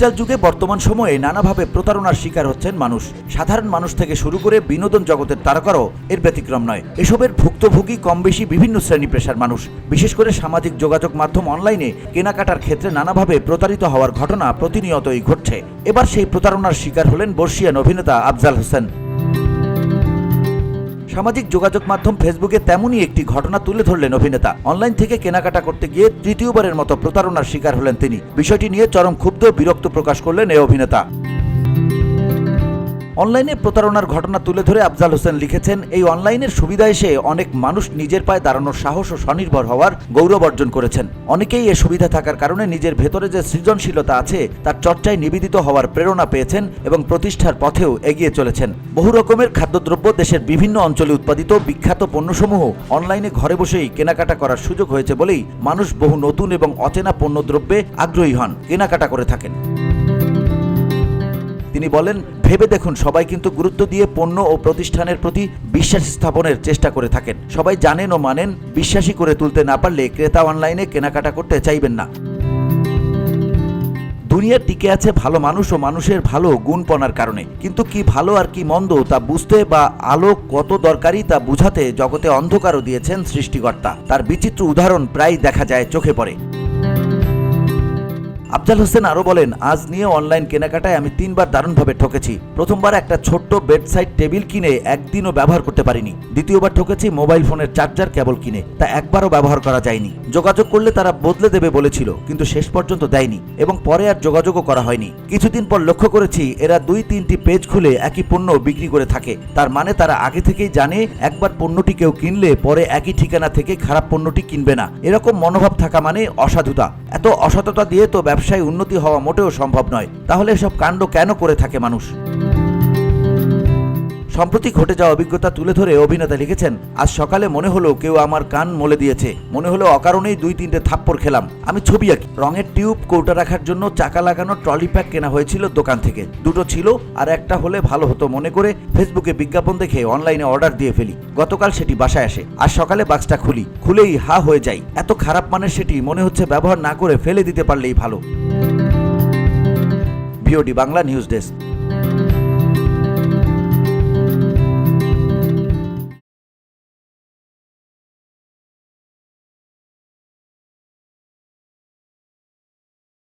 Digital যুগে বর্তমান সময়ে নানাভাবে প্রতারণার শিকার হচ্ছেন মানুষ। সাধারণ মানুষ থেকে শুরু করে বিনোদন জগতের তারকারও এর ব্যতিক্রম নয়। এসবের ভুক্তভোগী কম বেশি বিভিন্ন শ্রেণী পেশার মানুষ। বিশেষ করে সামাজিক যোগাযোগ মাধ্যম অনলাইনে কেনাকাটার ক্ষেত্রে নানাভাবে প্রতারিত হওয়ার ঘটনা প্রতিনিয়তই ঘটছে। এবার সেই প্রতারণার শিকার হলেন বর্ষীয়ান অভিনেতা আফজাল হোসেন। সামাজিক যোগাযোগ মাধ্যম ফেসবুকে তেমনই একটি ঘটনা তুলে ধরলেন অভিনেতা। অনলাইন থেকে কেনাকাটা করতে গিয়ে তৃতীয়বারের মতো প্রতারণার শিকার হলেন তিনি। বিষয়টি নিয়ে চরম ক্ষুব্ধ বিরক্ত প্রকাশ করলেন এই অভিনেতা। অনলাইনে প্রতারণার ঘটনা তুলে ধরে আফজাল হোসেন লিখেছেন, এই অনলাইনের সুবিধা এসে অনেক মানুষ নিজের পায়ে দাঁড়ানোর সাহস ও স্বনির্ভর হওয়ার গৌরব অর্জন করেছেন। অনেকেই এ সুবিধা থাকার কারণে নিজের ভেতরে যে সৃজনশীলতা আছে তার চর্চায় নিবেদিত হওয়ার প্রেরণা পেয়েছেন এবং প্রতিষ্ঠার পথেও এগিয়ে চলেছেন। বহু রকমের খাদ্যদ্রব্য দেশের বিভিন্ন অঞ্চলে উৎপাদিত বিখ্যাত পণ্যসমূহ অনলাইনে ঘরে বসেই কেনাকাটা করার সুযোগ হয়েছে বলেই মানুষ বহু নতুন এবং অচেনা পণ্যদ্রব্যে আগ্রহী হন, কেনাকাটা করে থাকেন। তিনি বলেন, ভেবে দেখুন, সবাই কিন্তু গুরুত্ব দিয়ে পণ্য ও প্রতিষ্ঠানের প্রতি বিশ্বাস স্থাপনের চেষ্টা করে থাকেন। সবাই জানেন ও মানেন, বিশ্বাসী করে তুলতে না পারলে ক্রেতা অনলাইনে কেনাকাটা করতে চাইবেন না। দুনিয়া টিকে আছে ভালো মানুষ ও মানুষের ভালো গুণপনার কারণে, কিন্তু কি ভালো আর কি মন্দ তা বুঝতে বা আলো কত দরকারি তা বুঝাতে জগতে অন্ধকারও দিয়েছেন সৃষ্টিকর্তা। তার বিচিত্র উদাহরণ প্রায় দেখা যায়, চোখে পড়ে। আফজাল হোসেন আরও বলেন, আজ নিয়ে অনলাইন কেনাকাটায় আমি 3 বার দারুণভাবে ঠকেছি। প্রথমবার একটা ছোট্ট বেডসাইড টেবিল কিনে একদিনও ব্যবহার করতে পারিনি। দ্বিতীয়বার ঠকেছি মোবাইল ফোনের চার্জার কেবল কিনে, তা একবারও ব্যবহার করা যায়নি। যোগাযোগ করলে তারা বদলে দেবে বলেছিল, কিন্তু শেষ পর্যন্ত দেয়নি এবং পরে আর যোগাযোগও করা হয়নি। কিছুদিন পর লক্ষ্য করেছি এরা 2-3টি পেজ খুলে একই পণ্য বিক্রি করে থাকে। তার মানে তারা আগে থেকেই জানে একবার পণ্যটি কেউ কিনলে পরে একই ঠিকানা থেকে খারাপ পণ্যটি কিনবে না। এরকম মনোভাব থাকা মানে অসাধুতা। এত অসততা দিয়ে তো ব্যবসায় উন্নতি হওয়া মোটেও সম্ভব নয়। তাহলে এসব কাণ্ড কেন করে থাকে মানুষ? সম্প্রতি ঘটে যাওয়া অভিজ্ঞতা তুলে ধরে অভিনেতা লিখেছেন, আজ সকালে মনে হলো কেউ আমার কান মলে দিয়েছে। মনে হলো অকারণেই 2-3টে থাপ্পড় খেলাম। আমি ছবি আঁকি। রঙের টিউব, কৌটা রাখার জন্য চাকা লাগানো ট্রলি প্যাক কেনা হয়েছিল দোকান থেকে। 2টো ছিল, আর একটা হলে ভালো হতো মনে করে ফেসবুকে বিজ্ঞাপন দেখে অনলাইনে অর্ডার দিয়ে ফেলি। গতকাল সেটি বাসায় আসে। আজ সকালে বাক্সটা খুলেই হা হয়ে যাই। এত খারাপ মানের সেটি মনে হচ্ছে ব্যবহার না করে ফেলে দিতে পারলেই ভালো। VOD Bangla news desk.